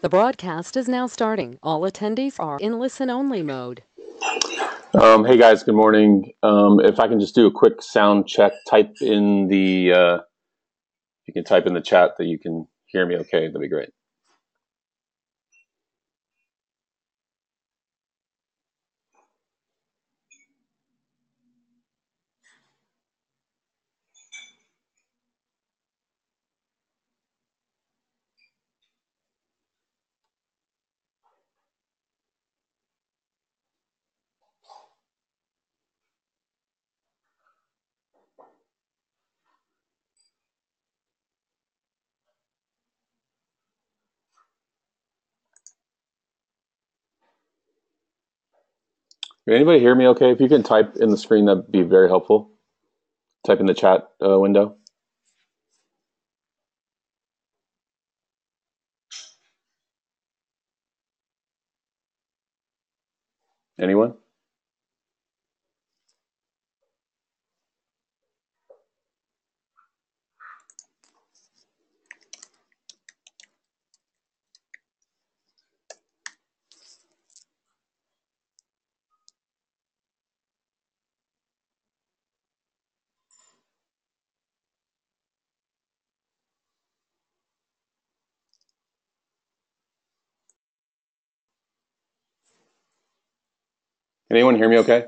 The broadcast is now starting. All attendees are in listen-only mode. Hey guys, good morning. If I can just do a quick sound check, type in the, you can type in the chat that you can hear me okay, that'd be great. Can anybody hear me okay? If you can type in the screen, that'd be very helpful. Type in the chat window. Anyone? Anyone hear me okay?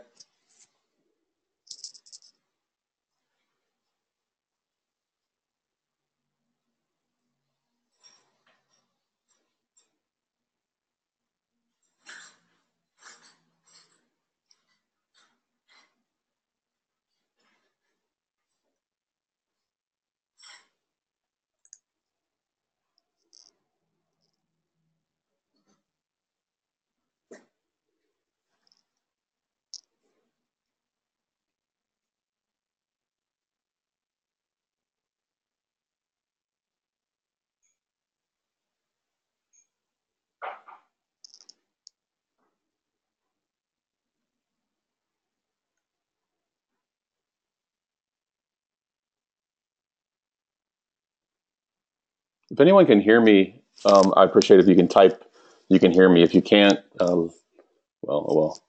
If anyone can hear me, I appreciate if you can type, you can hear me. If you can't, well, oh well.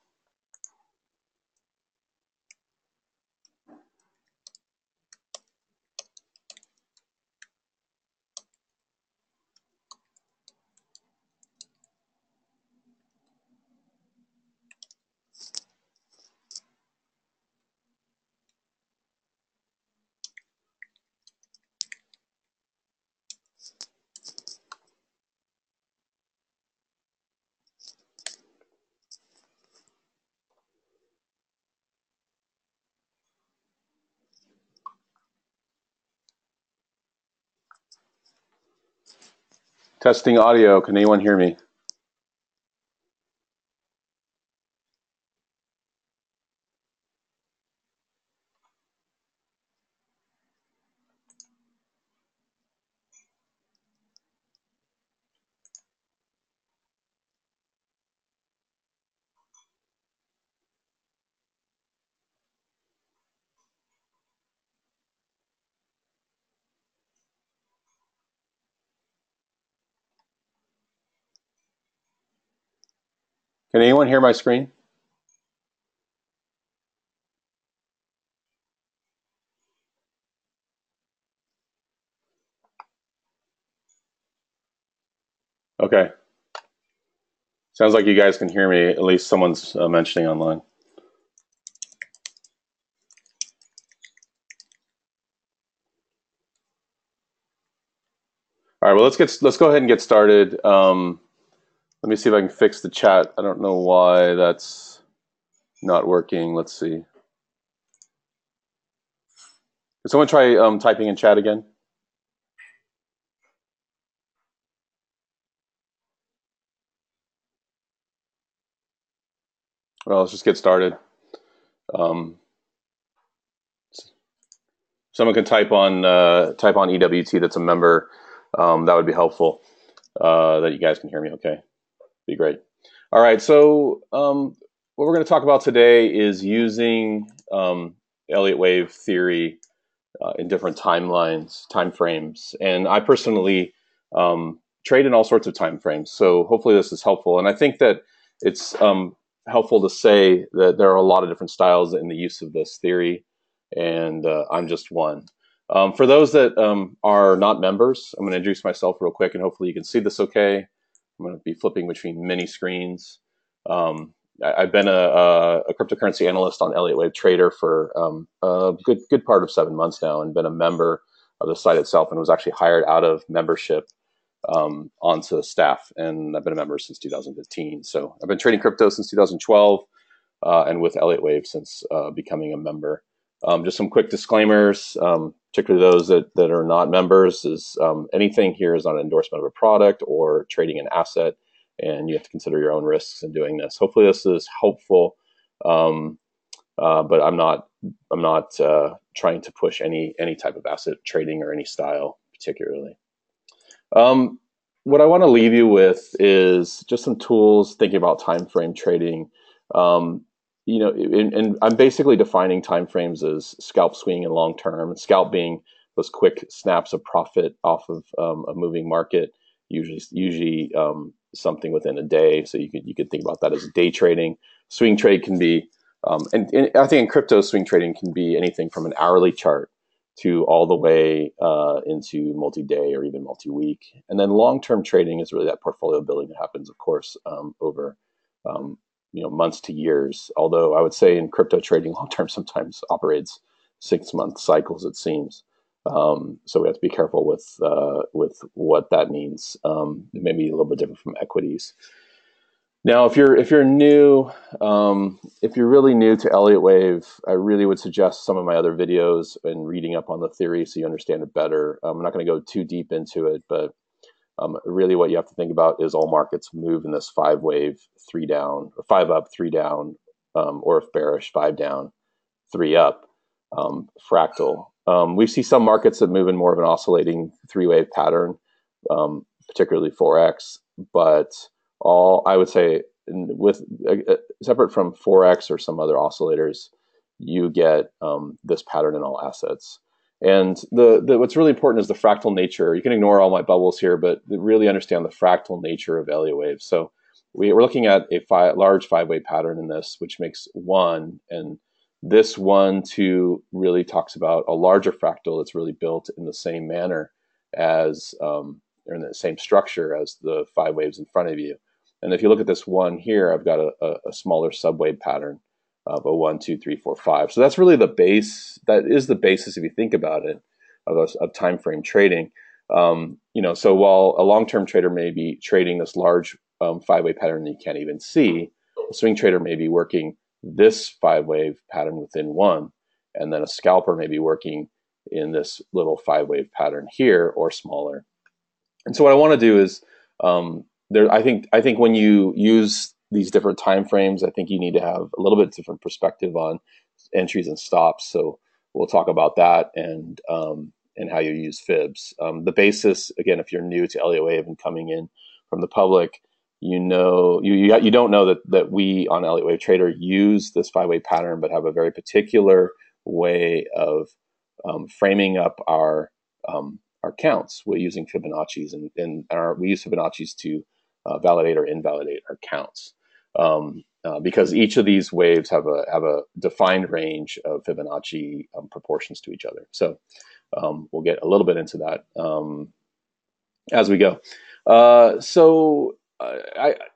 Testing audio, can anyone hear me? Can anyone hear my screen? Okay. Sounds like you guys can hear me. At least someone's mentioning online. All right. Well, let's go ahead and get started. Let me see if I can fix the chat. I don't know why that's not working. Let's see. Can someone try typing in chat again? Well, let's just get started. Someone can type on EWT. That's a member. That would be helpful. That you guys can hear me. Okay, be great. All right. So what we're going to talk about today is using Elliott Wave Theory in different timelines, time frames, and I personally trade in all sorts of time frames. So hopefully this is helpful. And I think that it's helpful to say that there are a lot of different styles in the use of this theory, and I'm just one. For those that are not members, I'm going to introduce myself real quick, and hopefully you can see this okay. I'm going to be flipping between many screens. I've been a cryptocurrency analyst on Elliott Wave Trader for a good part of 7 months now, and been a member of the site itself, and was actually hired out of membership onto staff. And I've been a member since 2015. So I've been trading crypto since 2012, and with Elliott Wave since becoming a member. Just some quick disclaimers, particularly those that are not members, is anything here is not an endorsement of a product or trading an asset, and you have to consider your own risks in doing this. Hopefully this is helpful, but I'm not trying to push any type of asset trading or any style particularly. What I want to leave you with is just some tools thinking about time frame trading. And I'm basically defining time frames as scalp, swing, and long term. Scalp being those quick snaps of profit off of a moving market, usually something within a day. So you could think about that as day trading. Swing trade can be, and I think in crypto, swing trading can be anything from an hourly chart to all the way into multi-day or even multi-week. And then long-term trading is really that portfolio building that happens, of course, over months to years. Although I would say in crypto trading, long-term sometimes operates 6-month cycles, it seems. So we have to be careful with what that means. It may be a little bit different from equities. Now, if you're new, if you're really new to Elliott Wave, I really would suggest some of my other videos and reading up on the theory so you understand it better. I'm not going to go too deep into it, but really what you have to think about is all markets move in this 5-wave, 3 down, or 5 up, 3 down, or if bearish, 5 down, 3 up, fractal. We see some markets that move in more of an oscillating 3-wave pattern, particularly Forex, but I would say with separate from Forex or some other oscillators, you get this pattern in all assets. And what's really important is the fractal nature. You can ignore all my bubbles here, but really understand the fractal nature of Elliott Wave. So we're looking at a large 5-wave pattern in this, which makes 1, and this 1, 2 really talks about a larger fractal that's really built in the same manner as, or in the same structure as the 5 waves in front of you. And if you look at this 1 here, I've got a smaller subwave pattern of a 1, 2, 3, 4, 5. So that's really the base. That is the basis, if you think about it, of time frame trading. So while a long-term trader may be trading this large 5-wave pattern that you can't even see, a swing trader may be working this 5-wave pattern within 1, and then a scalper may be working in this little 5-wave pattern here or smaller. And so what I want to do is I think when you use these different time frames, I think you need to have a little bit different perspective on entries and stops. So we'll talk about that and how you use fibs. The basis, again, if you're new to Elliott Wave and coming in from the public, you don't know that we on Elliott Wave Trader use this 5-wave pattern, but have a very particular way of framing up our counts. We're using Fibonacci's, and we use Fibonacci's to validate or invalidate our counts, because each of these waves have a defined range of Fibonacci proportions to each other. So we'll get a little bit into that as we go.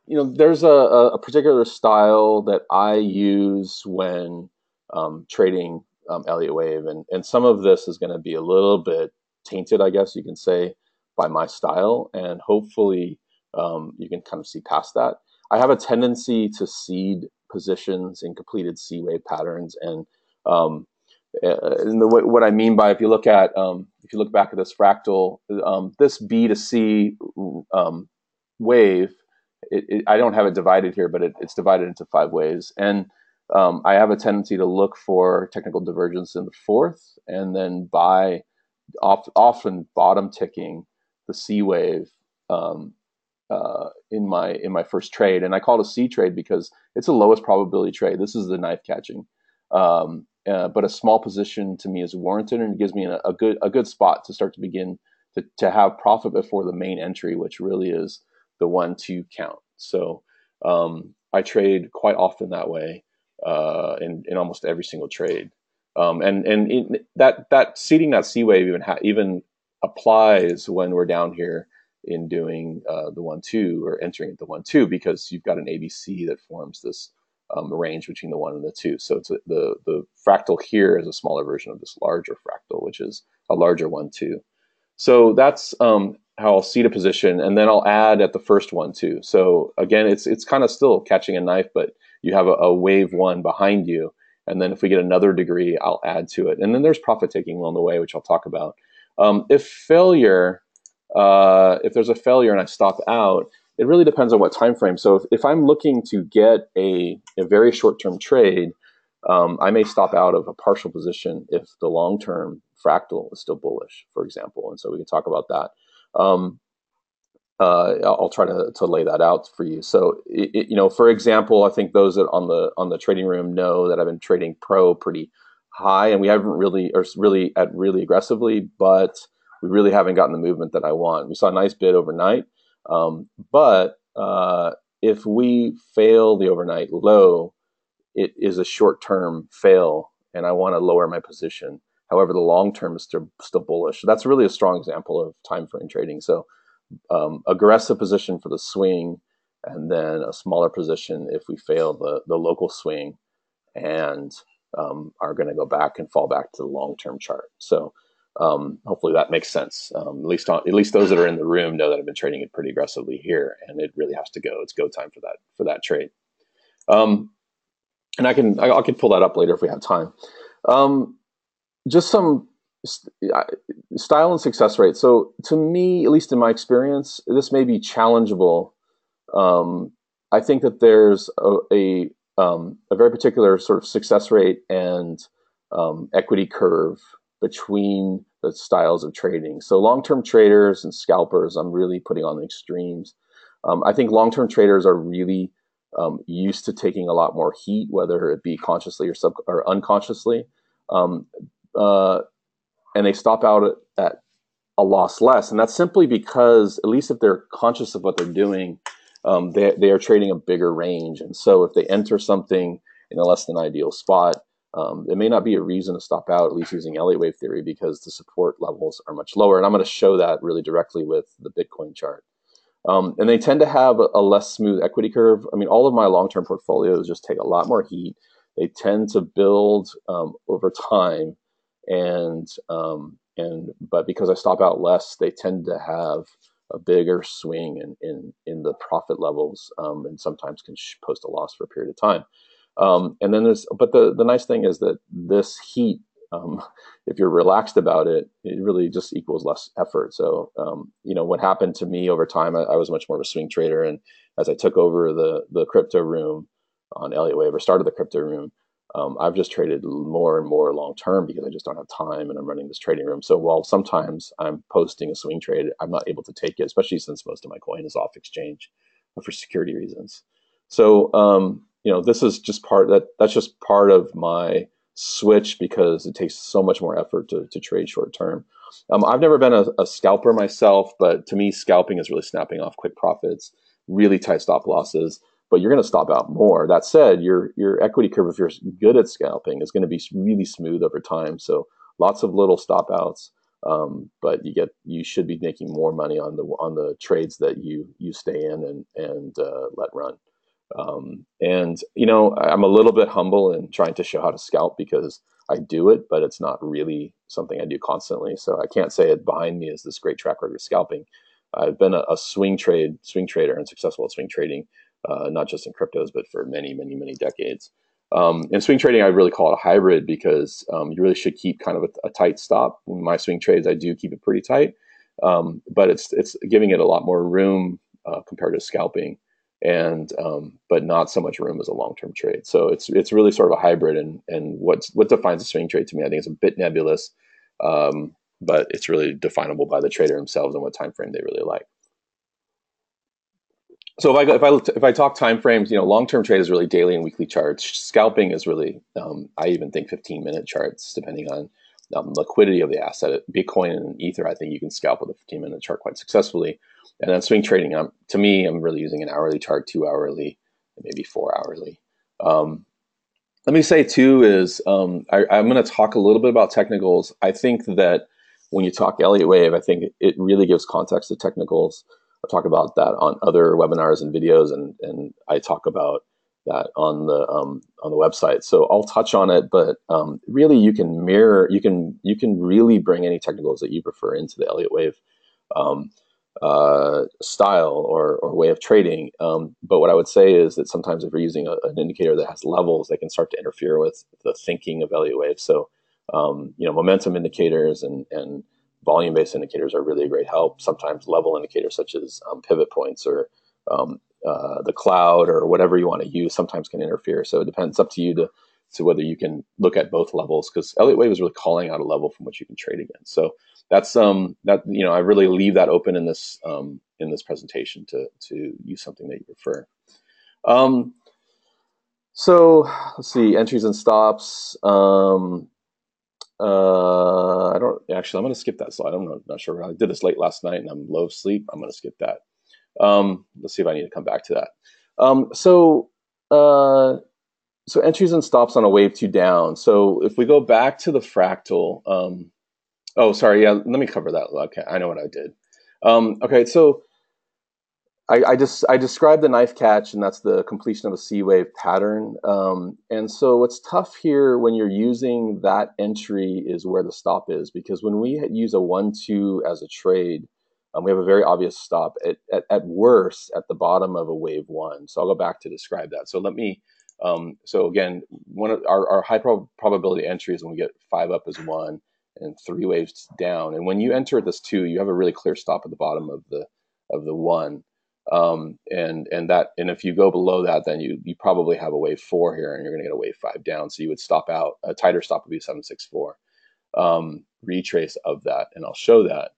There's a particular style that I use when trading Elliott Wave, and some of this is going to be a little bit tainted, I guess you can say, by my style, and hopefully you can kind of see past that. I have a tendency to seed positions in completed C-wave patterns, and what I mean by, if you look back at this fractal, this B to C wave, I don't have it divided here, but it's divided into 5 waves, and I have a tendency to look for technical divergence in the 4th, and then buy often bottom ticking the C wave in my first trade. And I call it a C trade because it's the lowest probability trade. This is the knife catching, but a small position to me is warranted, and it gives me a good spot to start to begin to have profit before the main entry, which really is the 1-2 count. So I trade quite often that way in almost every single trade. That seeding that C wave even applies when we're down here in doing the 1-2 or entering at the 1-2, because you've got an ABC that forms this range between the 1 and the 2. So it's the fractal here is a smaller version of this larger fractal, which is a larger 1-2. So that's how I'll seed a position, and then I'll add at the first 1-2. So again, it's kind of still catching a knife, but you have a wave 1 behind you, and then if we get another degree, I'll add to it. And then there's profit taking along the way, which I'll talk about. If there's a failure and I stop out, it really depends on what time frame. So if I'm looking to get a very short-term trade, I may stop out of a partial position if the long-term fractal is still bullish, for example. And so we can talk about that. I'll try to lay that out for you. So, for example, I think those that on the trading room know that I've been trading pro pretty high, and we haven't really aggressively, but we really haven't gotten the movement that I want. We saw a nice bid overnight, but if we fail the overnight low, it is a short-term fail, and I want to lower my position. However, the long-term is still bullish. So that's really a strong example of time frame trading. So aggressive position for the swing, and then a smaller position if we fail the local swing, and are going to go back and fall back to the long-term chart. So hopefully that makes sense. At least those that are in the room know that I've been trading it pretty aggressively here, and it really has to go. It's go time for that trade. And I can pull that up later if we have time. Just some style and success rate. So to me, at least in my experience, this may be challengeable. I think that there's a very particular sort of success rate and equity curve between the styles of trading. So long-term traders and scalpers, I'm really putting on the extremes. I think long-term traders are really used to taking a lot more heat, whether it be consciously or unconsciously. And they stop out at a loss less. And that's simply because, at least if they're conscious of what they're doing, they are trading a bigger range. And so if they enter something in a less than ideal spot, it may not be a reason to stop out, at least using Elliott Wave Theory, because the support levels are much lower. And I'm going to show that really directly with the Bitcoin chart. And they tend to have a less smooth equity curve. I mean, all of my long-term portfolios just take a lot more heat. They tend to build over time. But because I stop out less, they tend to have a bigger swing in the profit levels, and sometimes can post a loss for a period of time. And then the nice thing is that this heat, if you're relaxed about it, it really just equals less effort. So, what happened to me over time, I was much more of a swing trader. And as I took over the crypto room on Elliott Wave, or started the crypto room, I've just traded more and more long-term because I just don't have time, and I'm running this trading room. So while sometimes I'm posting a swing trade, I'm not able to take it, especially since most of my coin is off exchange for security reasons. So, this is just that's just part of my switch, because it takes so much more effort to trade short-term. I've never been a scalper myself, but to me, scalping is really snapping off quick profits, really tight stop losses. But you're going to stop out more. That said, your equity curve, if you're good at scalping, is going to be really smooth over time. So lots of little stop outs, but you should be making more money on the trades that you stay in and let run. I'm a little bit humble in trying to show how to scalp, because I do it, but it's not really something I do constantly. So I can't say it behind me is this great track record of scalping. I've been a swing trader and successful at swing trading. Not just in cryptos, but for many, many, many decades. In swing trading, I really call it a hybrid, because you really should keep kind of a tight stop. In my swing trades, I do keep it pretty tight, but it's giving it a lot more room compared to scalping, and but not so much room as a long-term trade. So it's really sort of a hybrid. And what defines a swing trade to me, I think, is a bit nebulous, but it's really definable by the trader themselves and what time frame they really like. So if I talk time frames, long-term trade is really daily and weekly charts. Scalping is really, I even think 15-minute charts, depending on liquidity of the asset. Bitcoin and Ether, I think you can scalp with a 15-minute chart quite successfully. And then swing trading, to me, I'm really using an hourly chart, 2 hourly, maybe 4 hourly. Let me say too is I'm going to talk a little bit about technicals. I think that when you talk Elliott Wave, I think it really gives context to technicals. I talk about that on other webinars and videos, and I talk about that on the website. So I'll touch on it, but really you can mirror, you can really bring any technicals that you prefer into the Elliott Wave style or way of trading. But what I would say is that sometimes if you're using an indicator that has levels, they can start to interfere with the thinking of Elliott Wave. So, momentum indicators and volume-based indicators are really a great help. Sometimes level indicators such as pivot points or the cloud or whatever you want to use sometimes can interfere. So it depends, up to you to whether you can look at both levels, because Elliott Wave is really calling out a level from which you can trade against. So that's that I really leave that open in this presentation to use something that you prefer. So let's see, entries and stops. I don't actually. I'm going to skip that slide. I'm not sure. I did this late last night and I'm low sleep. I'm going to skip that. Let's see if I need to come back to that. So entries and stops on a wave 2 down. So if we go back to the fractal, oh, sorry. Yeah, let me cover that. Okay, I know what I did. Okay, so I described the knife catch, and that's the completion of a C wave pattern. And so what's tough here when you're using that entry is where the stop is, because when we use a 1-2 as a trade, we have a very obvious stop at worst at the bottom of a wave 1. So I'll go back to describe that. So let me. So again, one of our high probability entry is when we get 5 up as 1 and 3 waves down. And when you enter at this 2, you have a really clear stop at the bottom of the 1. And if you go below that, then you probably have a wave 4 here, and you're going to get a wave 5 down. So you would stop out. A tighter stop would be 764. Retrace of that, and I'll show that.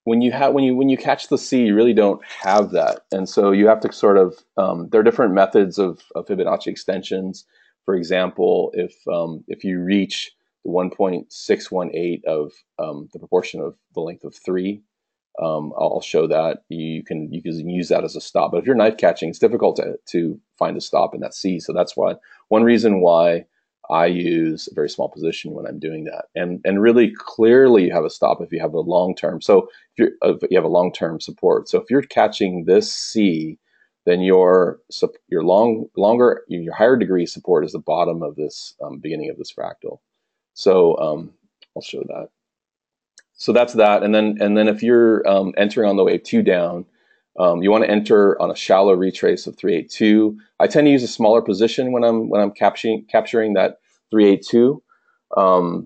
When you catch the C, you really don't have that, and so you have to sort of. There are different methods of Fibonacci extensions. For example, if you reach the 1.618 of the proportion of the length of 3. I'll show that you can use that as a stop. But if you're knife catching, it's difficult to find a stop in that C. So that's one reason why I use a very small position when I'm doing that. And really clearly you have a stop if you have a long term. So if you have a long term support. So if you're catching this C, then your higher degree support is the bottom of this beginning of this fractal. So I'll show that. So that's that, and then if you're entering on the wave 2 down, you want to enter on a shallow retrace of 382. I tend to use a smaller position when I'm capturing that 382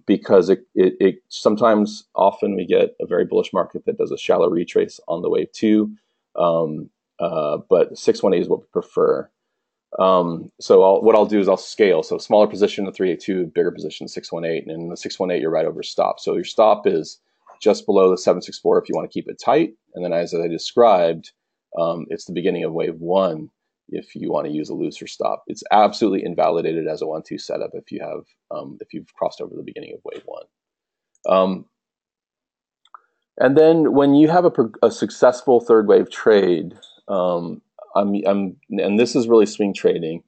because it sometimes often we get a very bullish market that does a shallow retrace on the wave 2, but 618 is what we prefer. So what I'll do is I'll scale. So smaller position of 382, bigger position 618, and in the 618 you're right over stop. So your stop is just below the 764 if you want to keep it tight, and then as I described, it's the beginning of wave 1 if you want to use a looser stop. It's absolutely invalidated as a 1-2 setup if you've crossed over the beginning of wave 1. And then when you have a successful third wave trade, and this is really swing trading.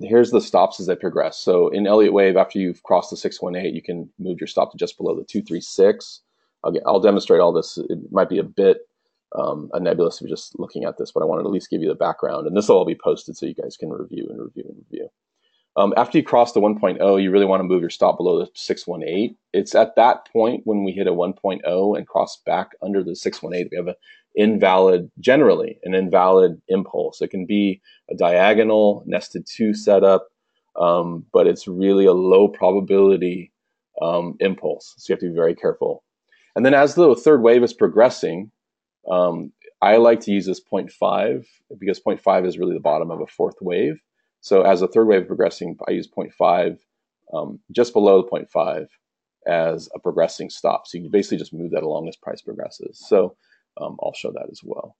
Here's the stops as they progress. So in Elliott Wave, after you've crossed the 618, you can move your stop to just below the 236. I'll demonstrate all this. It might be a bit nebulous if you're just looking at this, but I wanted to at least give you the background. And this will all be posted so you guys can review. After you cross the 1.0, you really want to move your stop below the 618. It's at that point when we hit a 1.0 and cross back under the 618, we have generally an invalid impulse. It can be a diagonal nested 2 setup, but it's really a low probability impulse. So you have to be very careful. And then as the third wave is progressing, I like to use this 0.5 because 0.5 is really the bottom of a fourth wave. So as the third wave is progressing, I use 0.5, just below the 0.5 as a progressing stop. So you can basically just move that along as price progresses. So I'll show that as well.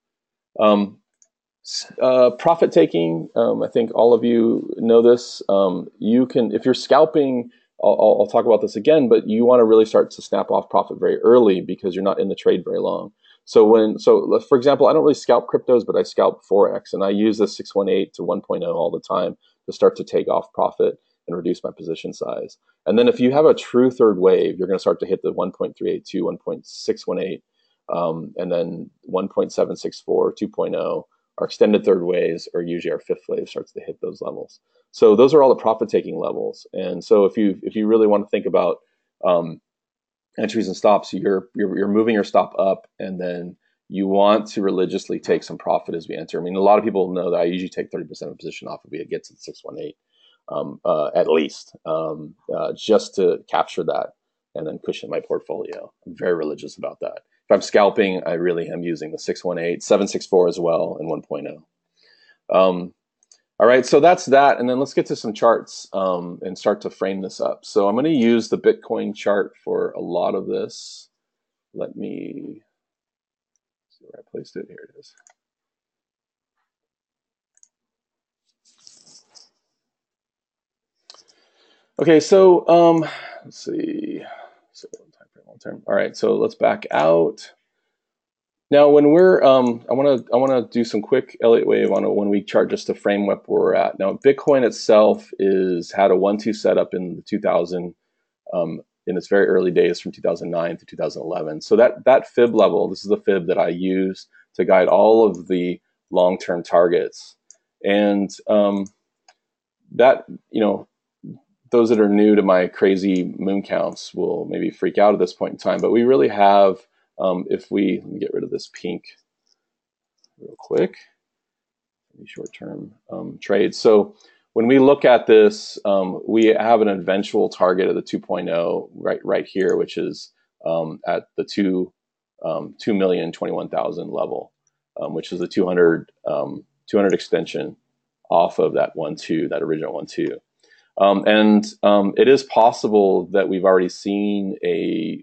Profit taking, I think all of you know this. You can, if you're scalping, I'll talk about this again, but you want to really start to snap off profit very early because you're not in the trade very long. So for example, I don't really scalp cryptos, but I scalp Forex, and I use the 618 to 1.0 all the time to start to take off profit and reduce my position size. And then if you have a true third wave, you're going to start to hit the 1.382, 1.618, and then 1.764, 2.0. Our extended third waves, or usually our fifth wave, starts to hit those levels. So those are all the profit-taking levels. And so if you really want to think about entries and stops, you're moving your stop up, and then you want to religiously take some profit as we enter. I mean, a lot of people know that I usually take 30% of a position off if we get to the 618, at least, just to capture that and then cushion my portfolio. I'm very religious about that. If I'm scalping, I really am using the 618, 764 as well, and 1.0. All right, so that's that, and then let's get to some charts and start to frame this up. So I'm going to use the Bitcoin chart for a lot of this. Let me see where I placed it. Here it is. Okay, so let's see. So time frame, long term. All right, so let's back out. Now, when we're, I want to do some quick Elliott Wave on a 1 week chart just to frame up where we're at. Now, Bitcoin itself had a 1-2 setup in the 2000, in its very early days from 2009 to 2011. So that fib level, this is the fib that I use to guide all of the long-term targets, and that, those that are new to my crazy moon counts will maybe freak out at this point in time, but we really have. Let me get rid of this pink real quick, short-term trades. So when we look at this, we have an eventual target of the 2.0 right here, which is at the 2,021,000 level, which is the 200 extension off of that 1.2, that original 1.2. And it is possible that we've already seen a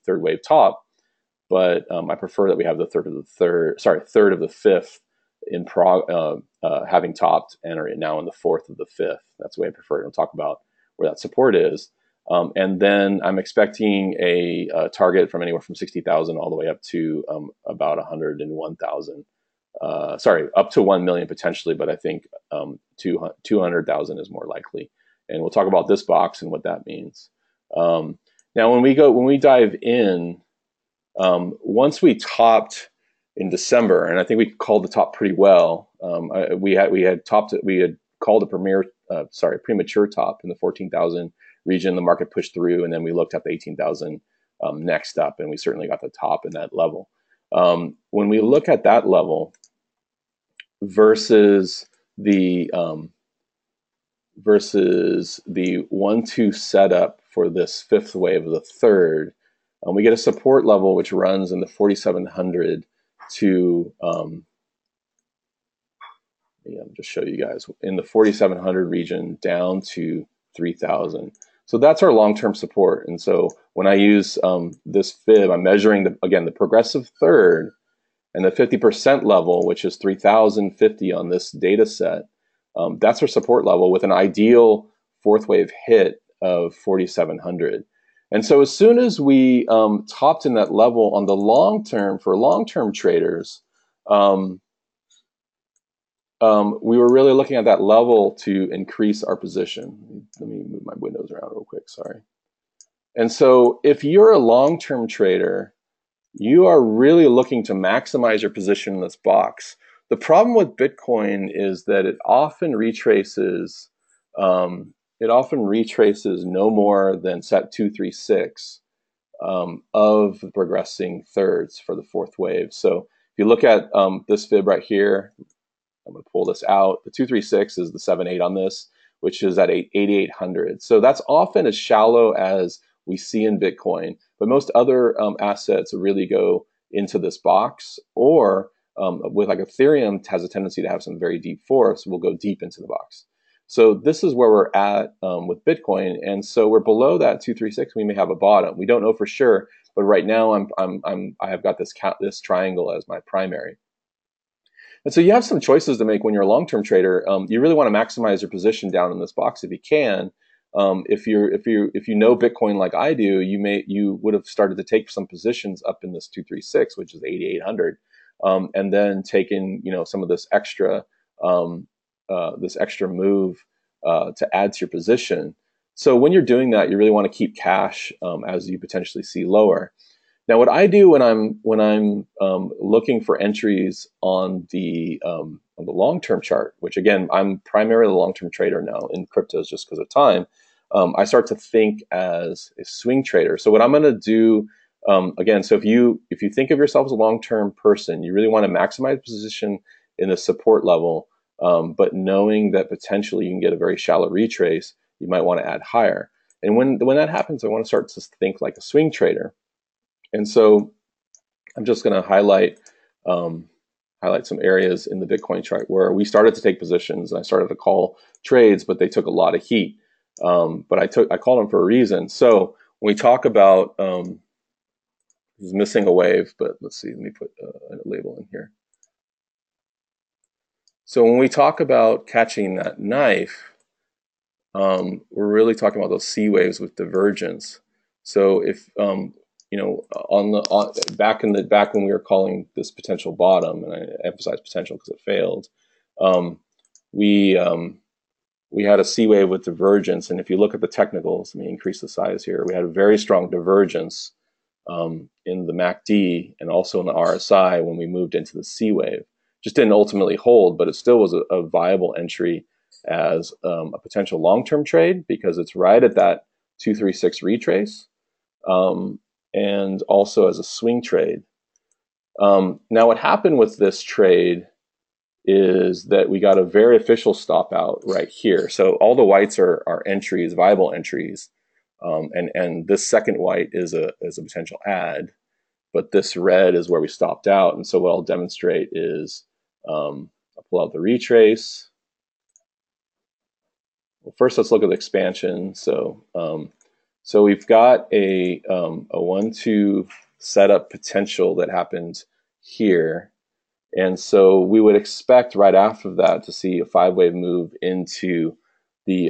third wave top, but I prefer that we have the third of the fifth in having topped and are now in the fourth of the fifth. That's the way I prefer it. We'll talk about where that support is. And then I'm expecting a target from anywhere from 60,000 all the way up to about 101,000. Up to 1 million potentially, but I think 200,000 is more likely. And we'll talk about this box and what that means. Now, when we dive in, once we topped in December, and I think we called the top pretty well. We had called a premature top in the 14,000 region. The market pushed through, and then we looked at the 18,000 next up, and we certainly got the top in that level. When we look at that level versus the 1-2 setup for this fifth wave of the third, we get a support level which runs in the 4,700 to I'll just show you guys in the 4,700 region down to 3,000. So that's our long-term support. And so when I use this fib, I'm measuring the progressive third and the 50% level, which is 3,050 on this data set. That's our support level with an ideal fourth wave hit of 4,700. And so as soon as we topped in that level on the long term, for long-term traders, we were really looking at that level to increase our position. Let me move my windows around real quick, sorry. And so if you're a long-term trader, you are really looking to maximize your position in this box. The problem with Bitcoin is that it often retraces no more than set 236 of the progressing thirds for the fourth wave. So if you look at this fib right here, I'm going to pull this out. The 236 is the 7.8 on this, which is at 8,800. So that's often as shallow as we see in Bitcoin, but most other assets really go into this box, or with like Ethereum has a tendency to have some very deep forests, will go deep into the box. So this is where we're at with Bitcoin, and so we're below that 236. We may have a bottom. We don't know for sure, but right now I have got this triangle as my primary. And so you have some choices to make when you're a long-term trader. You really want to maximize your position down in this box if you can. if you know Bitcoin like I do, you would have started to take some positions up in this 236, which is 8,800, and then taken some of this extra move to add to your position. So when you're doing that, you really want to keep cash as you potentially see lower. Now, what I do when I'm looking for entries on the long-term chart, which again, I'm primarily a long-term trader now in cryptos just because of time, I start to think as a swing trader. So what I'm going to do, again, so if you think of yourself as a long-term person, you really want to maximize position in the support level, but knowing that potentially you can get a very shallow retrace, you might want to add higher. And when that happens, I want to start to think like a swing trader. And so I'm just going to highlight some areas in the Bitcoin chart where we started to take positions, and I started to call trades, but they took a lot of heat. But I called them for a reason. So when we talk about this is missing a wave, but let's see, let me put a label in here. So when we talk about catching that knife, we're really talking about those C waves with divergence. So if back when we were calling this potential bottom, and I emphasize potential because it failed, we had a C wave with divergence, and if you look at the technicals, let me increase the size here. We had a very strong divergence in the MACD and also in the RSI when we moved into the C wave. Just didn't ultimately hold, but it still was a viable entry as a potential long-term trade because it's right at that 236 retrace. And also as a swing trade. Now what happened with this trade is that we got a very official stop out right here. So all the whites are entries, viable entries, and this second white is a potential add, but this red is where we stopped out. And so what I'll demonstrate is I'll pull out the retrace. Well, first let's look at the expansion. So we've got a 1-2 setup potential that happened here. And so we would expect right after that to see a 5-wave move into the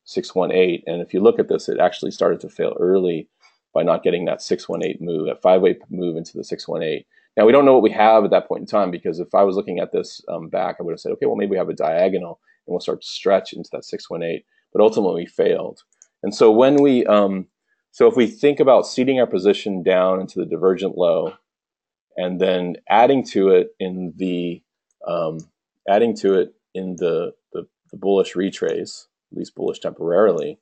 618. And if you look at this, it actually started to fail early by not getting that 618 move, that 5-wave move into the 618. Now, we don't know what we have at that point in time, because if I was looking at this back, I would have said, okay, well, maybe we have a diagonal and we'll start to stretch into that 618. But ultimately we failed. And so when we, so if we think about seeding our position down into the divergent low, and then adding to it in the bullish retrace, at least bullish temporarily,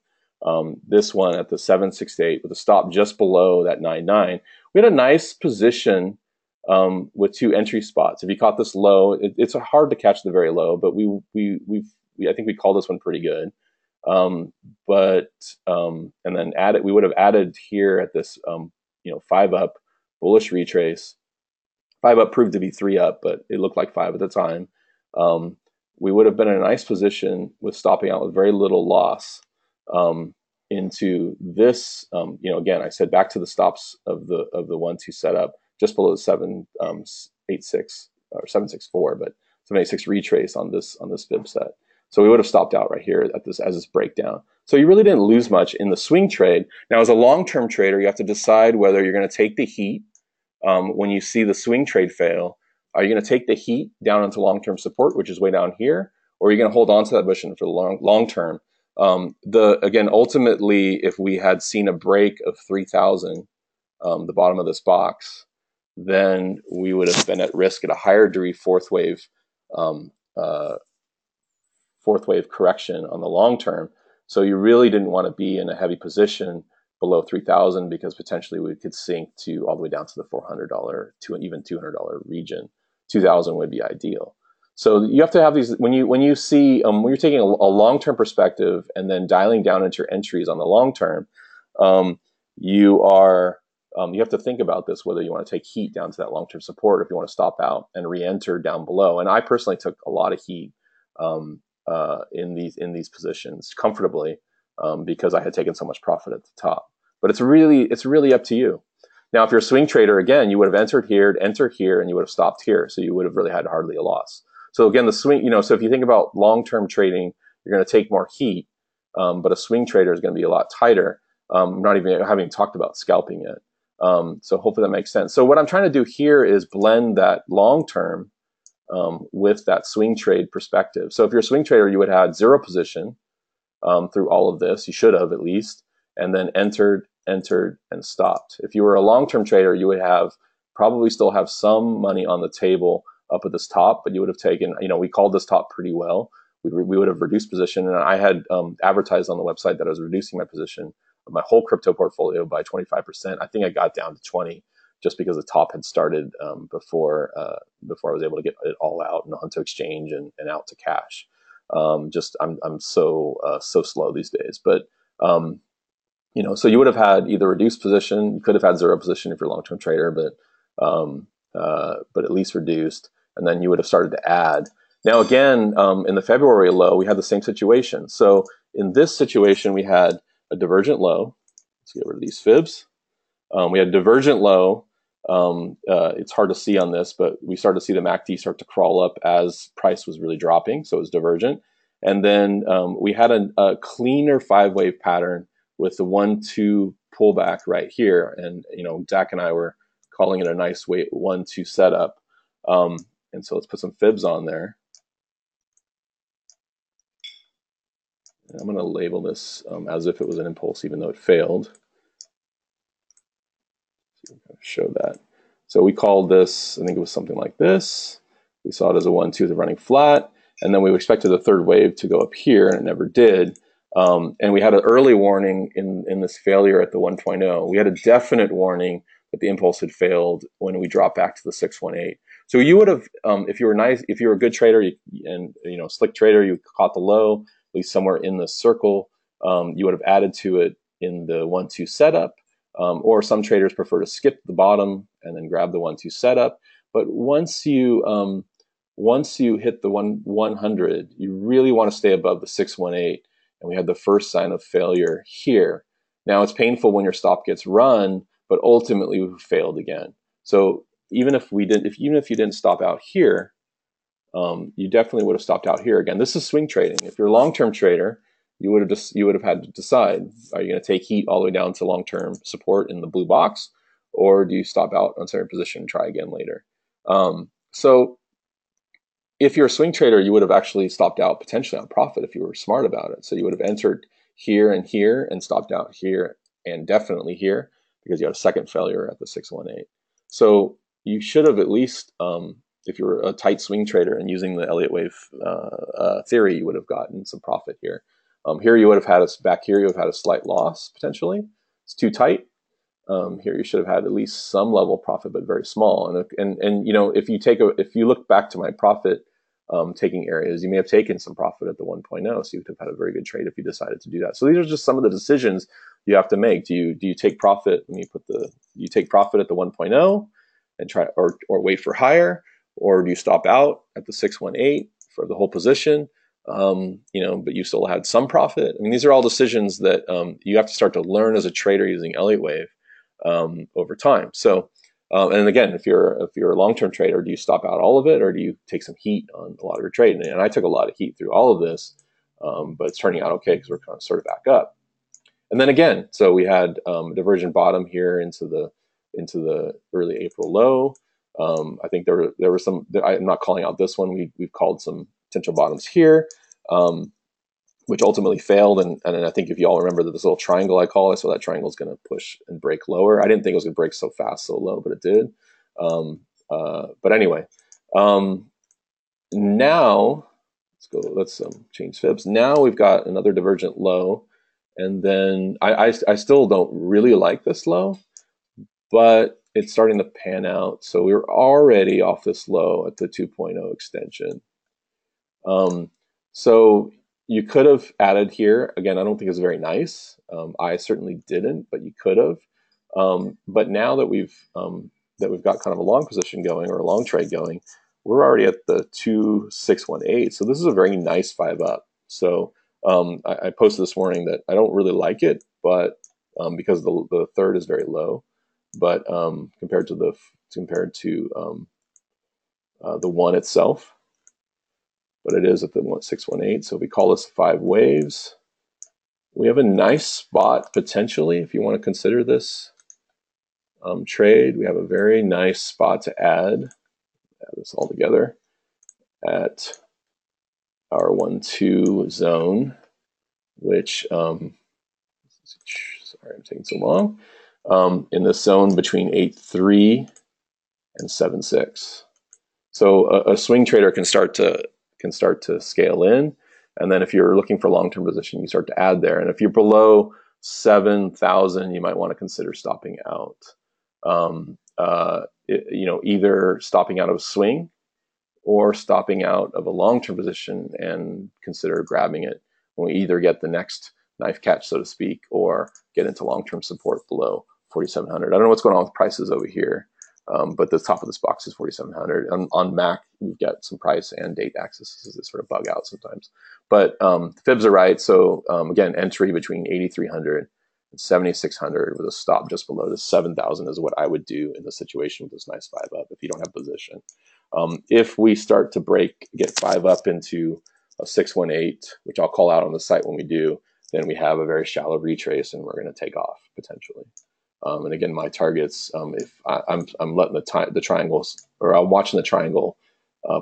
this one at the 768 with a stop just below that 99, we had a nice position with 2 entry spots. If you caught this low, it's hard to catch the very low, but I think we called this one pretty good. And then we would have added here at this 5 up bullish retrace. 5 up proved to be 3 up, but it looked like 5 at the time. We would have been in a nice position with stopping out with very little loss into this. Again, I said back to the stops of the 1-2 setup just below the 786 or 764, but 786 retrace on this fib set. So we would have stopped out right here at this as this breakdown. So you really didn't lose much in the swing trade. Now, as a long-term trader, you have to decide whether you're going to take the heat when you see the swing trade fail. Are you going to take the heat down into long-term support, which is way down here, or are you going to hold on to that position for the long term? Again, ultimately, if we had seen a break of 3,000, the bottom of this box, then we would have been at risk at a higher degree fourth wave correction on the long term. So you really didn't want to be in a heavy position below 3,000, because potentially we could sink to all the way down to the $400 to an even $200 region. 2,000 would be ideal. So you have to have these when you see when you're taking a long-term perspective and then dialing down into your entries on the long term, you have to think about this, whether you want to take heat down to that long-term support, or if you want to stop out and re-enter down below. And I personally took a lot of heat in these positions comfortably because I had taken so much profit at the top. But it's really up to you. Now, if you're a swing trader, again, you would have entered here, enter here, and you would have stopped here. So you would have really had hardly a loss. So again, the swing, so if you think about long-term trading, you're going to take more heat, but a swing trader is going to be a lot tighter. Not even having talked about scalping yet. So hopefully that makes sense. So what I'm trying to do here is blend that long term with that swing trade perspective. So if you're a swing trader, you would have had zero position through all of this. You should have at least, and then entered, and stopped. If you were a long-term trader, you would have probably still have some money on the table up at this top, but you would have taken, we called this top pretty well. We would have reduced position, and I had advertised on the website that I was reducing my position of my whole crypto portfolio by 25%. I think I got down to 20 just because the top had started before I was able to get it all out and onto exchange and out to cash. I'm so slow these days, but so you would have had either reduced position, you could have had zero position if you're a long-term trader, but at least reduced, and then you would have started to add. Now again, in the February low, we had the same situation. So in this situation, we had a divergent low. Let's get rid of these fibs. We had divergent low. It's hard to see on this, but we started to see the MACD start to crawl up as price was really dropping, so it was divergent. And then we had a cleaner 5-wave pattern with the 1-2 pullback right here. And Zach and I were calling it a nice 1-2 setup. And so let's put some fibs on there. And I'm going to label this as if it was an impulse, even though it failed. Show that. So we called this, I think it was something like this. We saw it as a 1-2, the running flat, and then we expected the third wave to go up here, and it never did. And we had an early warning in this failure at the 1.0. We had a definite warning that the impulse had failed when we dropped back to the 618. So you would have, if you were a good trader and slick trader, you caught the low, at least somewhere in the circle. You would have added to it in the 1-2 setup. Or some traders prefer to skip the bottom and then grab the 1-2 setup. But once you hit the 100, you really want to stay above the 618. And we had the first sign of failure here. Now it's painful when your stop gets run, but ultimately we failed again. So even if you didn't stop out here, you definitely would have stopped out here again. This is swing trading. If you're a long-term trader, you would have had to decide: are you going to take heat all the way down to long-term support in the blue box, or do you stop out on certain position and try again later? So if you're a swing trader, you would have actually stopped out potentially on profit if you were smart about it. So you would have entered here and stopped out here and definitely here because you had a second failure at the 618. So you should have at least, if you were a tight swing trader and using the Elliott Wave theory, you would have gotten some profit here. Here you would have had back here, you would have had a slight loss potentially. It's too tight. Here you should have had at least some level of profit, but very small. And if you look back to my profit taking areas, you may have taken some profit at the 1.0, so you would have had a very good trade if you decided to do that. So these are just some of the decisions you have to make. Do you take profit? Do you take profit at the 1.0 and try or wait for higher, or do you stop out at the 618 for the whole position? But you still had some profit. I mean, these are all decisions that you have to start to learn as a trader using Elliott Wave over time. So, and again, if you're a long-term trader, do you stop out all of it, or do you take some heat on a lot of your trade? And I took a lot of heat through all of this, but it's turning out okay because we're kind of sort of back up. And then again, so we had a divergent bottom here into the early April low. I think there were some. I'm not calling out this one. We've called some potential bottoms here, which ultimately failed. And I think if you all remember that this little triangle I call it, so that triangle is going to push and break lower. I didn't think it was going to break so fast, so low, but it did. But anyway, now let's change fibs. Now we've got another divergent low, and then I still don't really like this low, but it's starting to pan out. So we were already off this low at the 2.0 extension. So you could have added here. Again, I don't think it's very nice. I certainly didn't, but you could have. But now that we've got kind of a long position going, or a long trade going, we're already at the 2.618. So this is a very nice 5 up. So I posted this morning that I don't really like it, but because the third is very low, but compared to the one itself. but it is at the 618. So if we call this 5 waves, we have a nice spot potentially if you want to consider this trade. We have a very nice spot to add this all together at our 1-2 zone, which sorry I'm taking so long, in this zone between 8.3 and 7.6. So a swing trader can start to scale in, and then if you're looking for long-term position, you start to add there. And if you're below 7,000, you might want to consider stopping out. Either stopping out of a swing or stopping out of a long-term position and consider grabbing it when we either get the next knife catch, so to speak, or get into long-term support below 4,700. I don't know what's going on with prices over here, but the top of this box is 4,700. On Mac, we've got some price and date axes that sort of bug out sometimes. But the fibs are right. So again, entry between 8,300 and 7,600 with a stop just below the 7,000 is what I would do in this situation with this nice 5 up if you don't have position. If we start to get 5 up into a 618, which I'll call out on the site when we do, then we have a very shallow retrace and we're going to take off potentially. And again, my targets, if I'm letting the triangles, or I'm watching the triangle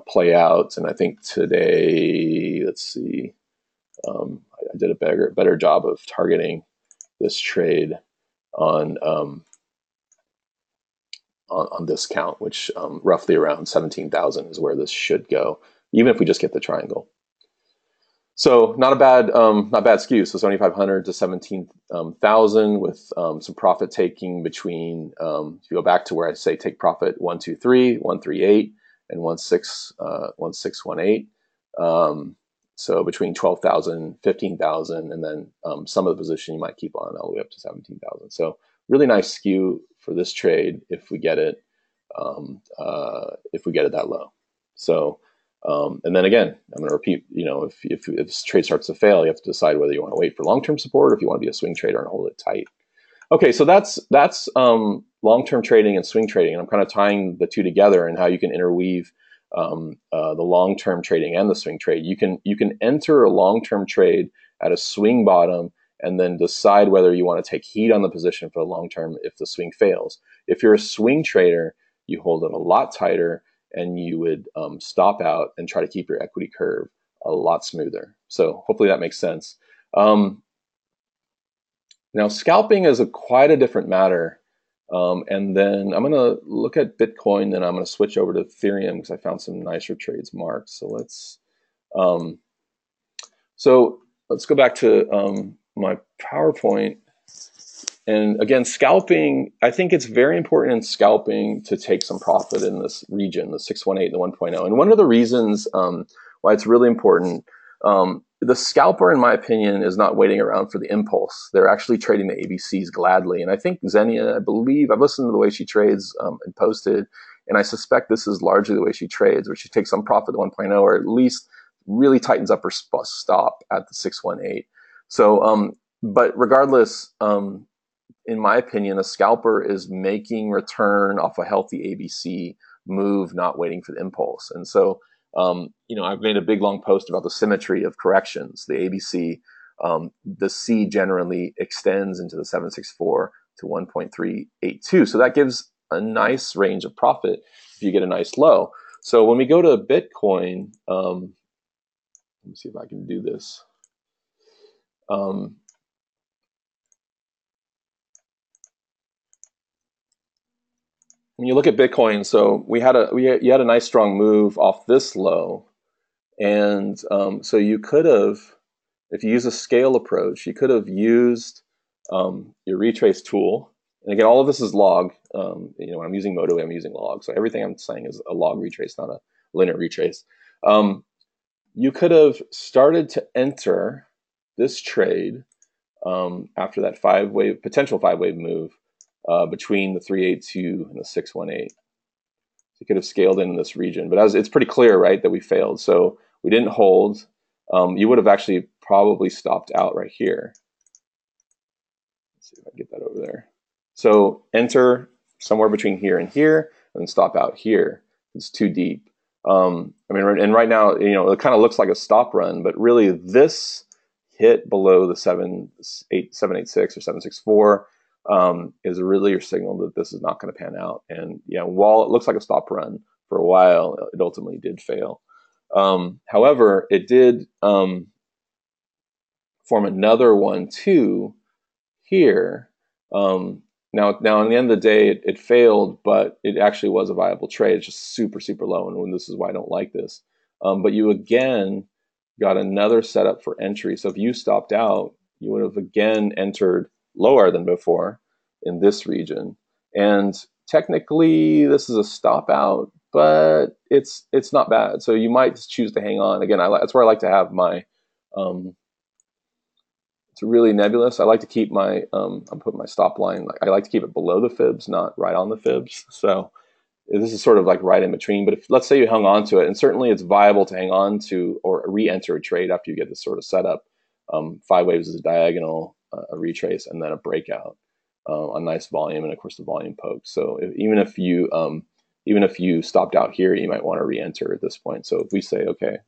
play out, and I think today, let's see, I did a better job of targeting this trade on discount, which roughly around 17,000 is where this should go, even if we just get the triangle. So not a bad skew. So 7,500 to 17,000 with some profit taking between. If you go back to where I say take profit 123, 138, and 1618. So between 12,000, 15,000, and then some of the position you might keep on all the way up to 17,000. So really nice skew for this trade if we get it that low. So. And then again, I'm going to repeat, if this trade starts to fail, you have to decide whether you want to wait for long-term support or if you want to be a swing trader and hold it tight. Okay, so that's long-term trading and swing trading. And I'm kind of tying the two together and how you can interweave the long-term trading and the swing trade. You can enter a long-term trade at a swing bottom and then decide whether you want to take heat on the position for the long term if the swing fails. If you're a swing trader, you hold it a lot tighter, and you would stop out and try to keep your equity curve a lot smoother. So hopefully that makes sense. Now scalping is quite a different matter. And then I'm going to look at Bitcoin, then I'm going to switch over to Ethereum because I found some nicer trades marked. So let's go back to my PowerPoint. And again, scalping, I think it's very important in scalping to take some profit in this region, the 618 and the 1.0. And one of the reasons why it's really important, the scalper, in my opinion, is not waiting around for the impulse. They're actually trading the ABCs gladly. And I think Xenia, I believe, I've listened to the way she trades and posted, and I suspect this is largely the way she trades, where she takes some profit at 1.0 or at least really tightens up her stop at the 618. So, but regardless, in my opinion, a scalper is making return off a healthy ABC move, not waiting for the impulse. And so, I've made a big long post about the symmetry of corrections. The ABC, the C generally extends into the 764 to 1.382. So that gives a nice range of profit if you get a nice low. So when we go to Bitcoin, let me see if I can do this. When you look at Bitcoin, so you had a nice strong move off this low, and so you could have, if you use a scale approach, you could have used your retrace tool. And again, all of this is log. When I'm using Moto, I'm using log. So everything I'm saying is a log retrace, not a linear retrace. You could have started to enter this trade after that potential five wave move. Between the 382 and the 618. You could have scaled in this region, but it's pretty clear, right, that we failed. So we didn't hold. You would have actually probably stopped out right here. Let's see if I can get that over there. So enter somewhere between here and here, and then stop out here. It's too deep. I mean, and right now, it kind of looks like a stop run, but really this hit below the 786 or 764 is really your signal that this is not going to pan out. And while it looks like a stop run for a while, it ultimately did fail. However, it did form another one too here. Now, in the end of the day, it failed, but it actually was a viable trade. It's just super, super low, and this is why I don't like this. But you again got another setup for entry. So if you stopped out, you would have again entered lower than before in this region. And technically, this is a stop out, but it's not bad. So you might just choose to hang on. Again, that's where I like to have my. It's really nebulous. I like to keep my, I'm putting my stop line, I like to keep it below the fibs, not right on the fibs. So this is sort of like right in between. But if, let's say you hung on to it, and certainly it's viable to hang on to or re-enter a trade after you get this sort of setup. 5 waves is a diagonal, a retrace, and then a breakout, a nice volume, and of course the volume poke. So even if you stopped out here, you might want to re-enter at this point. So if we say, okay,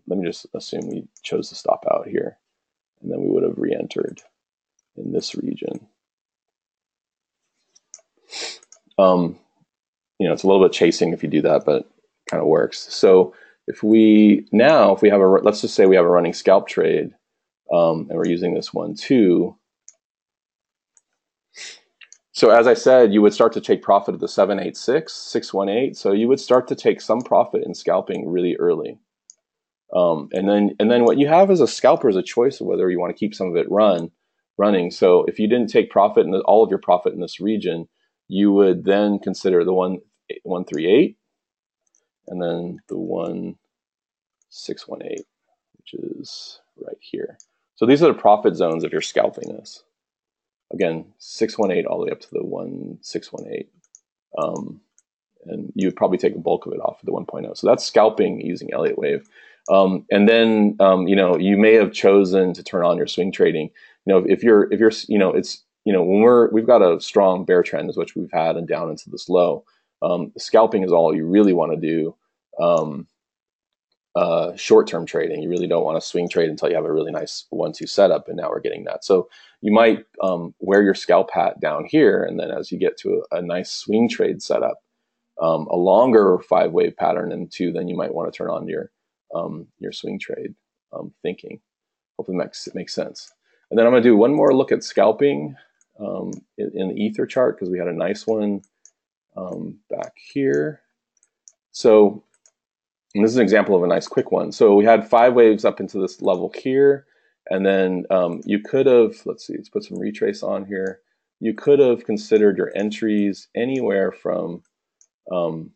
let me just assume we chose to stop out here, and then we would have re-entered in this region. It's a little bit chasing if you do that, but it kind of works. So if we have let's just say we have a running scalp trade, and we're using this one too. So as I said, you would start to take profit at the 786, 618. So you would start to take some profit in scalping really early. And then what you have as a scalper is a choice of whether you want to keep some of it running. So if you didn't take profit in all of your profit in this region, you would then consider the 138 and then the 1618, which is right here. So these are the profit zones if you're scalping this. Again, 618 all the way up to the 1618. And you would probably take a bulk of it off of the 1.0. So that's scalping using Elliott Wave. And then you may have chosen to turn on your swing trading. If you're when we've got a strong bear trend, is which we've had, and down into this low. Scalping is all you really want to do. Short-term trading, you really don't want to swing trade until you have a really nice 1-2 setup, and now we're getting that. So you might wear your scalp hat down here, and then as you get to a nice swing trade setup, a longer 5-wave pattern, and 2, then you might want to turn on your swing trade thinking. Hopefully it makes sense. And then I'm going to do one more look at scalping in the ether chart, because we had a nice one back here. So this is an example of a nice quick one. So we had 5 waves up into this level here, and then you could have, let's put some retrace on here. You could have considered your entries anywhere from the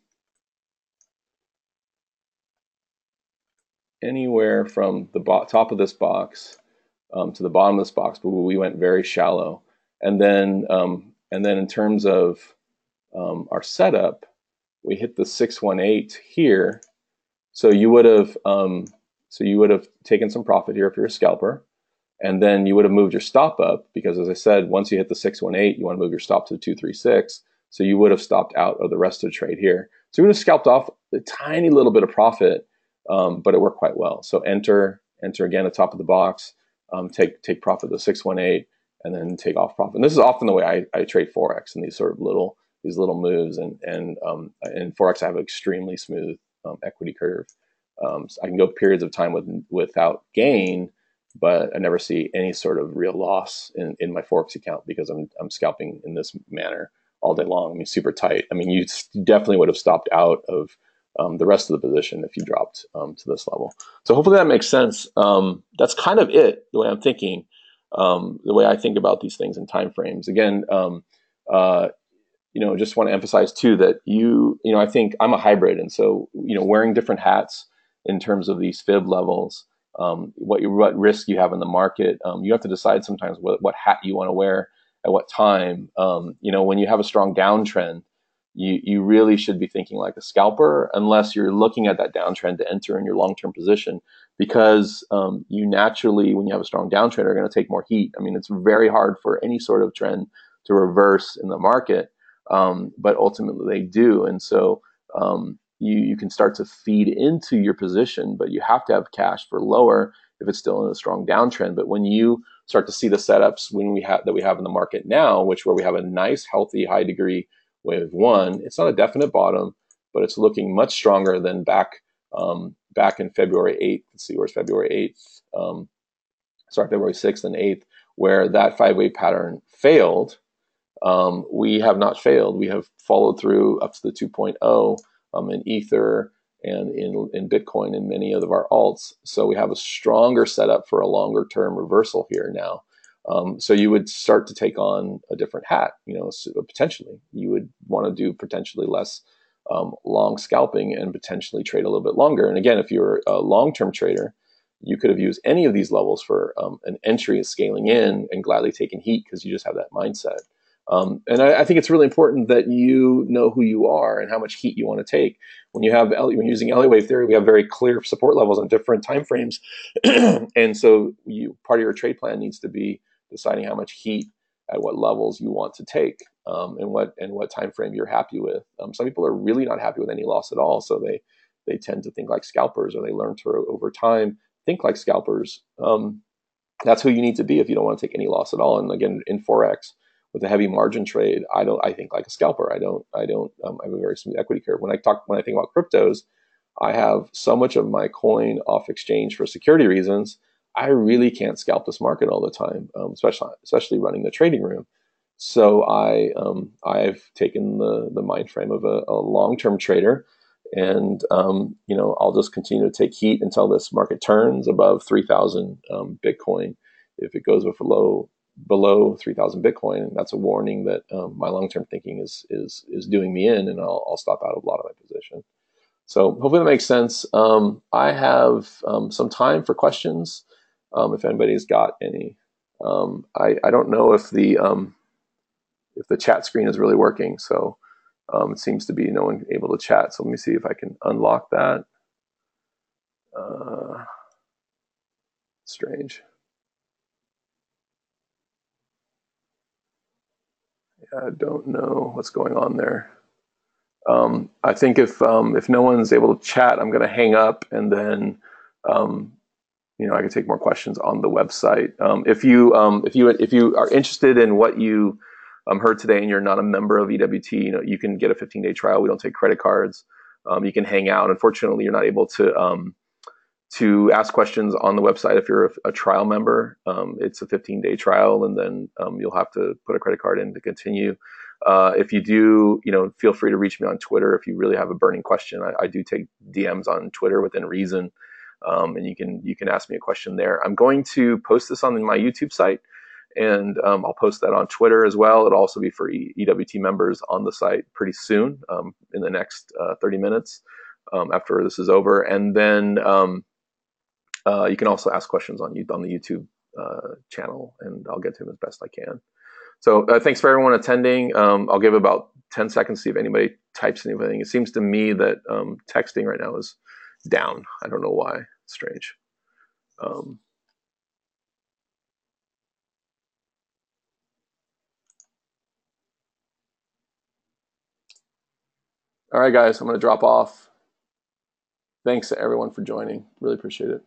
top of this box to the bottom of this box, but we went very shallow. And then in terms of our setup, we hit the 618 here. So you would have taken some profit here if you're a scalper, and then you would have moved your stop up, because as I said, once you hit the 618, you want to move your stop to the 236. So you would have stopped out of the rest of the trade here. So you would have scalped off a tiny little bit of profit, but it worked quite well. So enter again at the top of the box, take profit of the 618, and then take off profit. And this is often the way I trade Forex in these sort of little moves. And in Forex, I have an extremely smooth equity curve. So I can go periods of time without gain, but I never see any sort of real loss in my Forex account, because I'm scalping in this manner all day long. I mean, super tight. I mean, you definitely would have stopped out of the rest of the position if you dropped to this level. So hopefully that makes sense. That's kind of it, the way I'm thinking, the way I think about these things in time frames. Again, just want to emphasize too that I think I'm a hybrid, and so wearing different hats in terms of these fib levels, what risk you have in the market, you have to decide sometimes what hat you want to wear at what time. When you have a strong downtrend, you really should be thinking like a scalper, unless you're looking at that downtrend to enter in your long-term position, because you naturally, when you have a strong downtrend, are going to take more heat. I mean, it's very hard for any sort of trend to reverse in the market, but ultimately they do. And so you can start to feed into your position, but you have to have cash for lower if it's still in a strong downtrend. But when you start to see the setups we have in the market now, where we have a nice, healthy, high degree wave one, it's not a definite bottom, but it's looking much stronger than back in February 8th. Let's see, where's February 8th? February 6th and 8th, where that 5-wave pattern failed. We have not failed. We have followed through up to the 2.0 in Ether and in Bitcoin and many of our alts. So we have a stronger setup for a longer term reversal here now. So you would start to take on a different hat. So potentially you would want to do potentially less long scalping and potentially trade a little bit longer. And again, if you're a long-term trader, you could have used any of these levels for an entry and scaling in and gladly taken heat because you just have that mindset. And I think it's really important that you know who you are and how much heat you want to take. When you're using Elliott Wave Theory, we have very clear support levels on different time frames. And so part of your trade plan needs to be deciding how much heat at what levels you want to take, and what time frame you're happy with. Some people are really not happy with any loss at all, so they tend to think like scalpers, or they learn to over time think like scalpers. That's who you need to be if you don't want to take any loss at all. And again, in Forex, with a heavy margin trade, I think like a scalper. I have a very smooth equity curve. When I think about cryptos, I have so much of my coin off exchange for security reasons. I really can't scalp this market all the time, especially running the trading room. So I've taken the mind frame of a long-term trader, and I'll just continue to take heat until this market turns above 3,000 Bitcoin. If it goes below 3,000 Bitcoin, that's a warning that my long-term thinking is doing me in, and I'll stop out of a lot of my position. So hopefully that makes sense. I have some time for questions, if anybody's got any. I don't know if the chat screen is really working, so it seems to be no one able to chat. So let me see if I can unlock that. Strange. I don't know what's going on there. I think if no one's able to chat, I'm going to hang up, and then I can take more questions on the website. If you are interested in what you heard today and you're not a member of EWT, you can get a 15-day trial. We don't take credit cards. You can hang out. Unfortunately, you're not able to ask questions on the website if you're a trial member. It's a 15-day trial, and then you'll have to put a credit card in to continue. If you do, feel free to reach me on Twitter if you really have a burning question. I do take DMs on Twitter within reason, and you can ask me a question there. I'm going to post this on my YouTube site, and I'll post that on Twitter as well. It'll also be for EWT members on the site pretty soon, in the next 30 minutes after this is over. And then you can also ask questions on the YouTube channel, and I'll get to them as best I can. So thanks for everyone attending. I'll give about 10 seconds to see if anybody types anything. It seems to me that texting right now is down. I don't know why. It's strange. All right, guys, I'm going to drop off. Thanks to everyone for joining. Really appreciate it.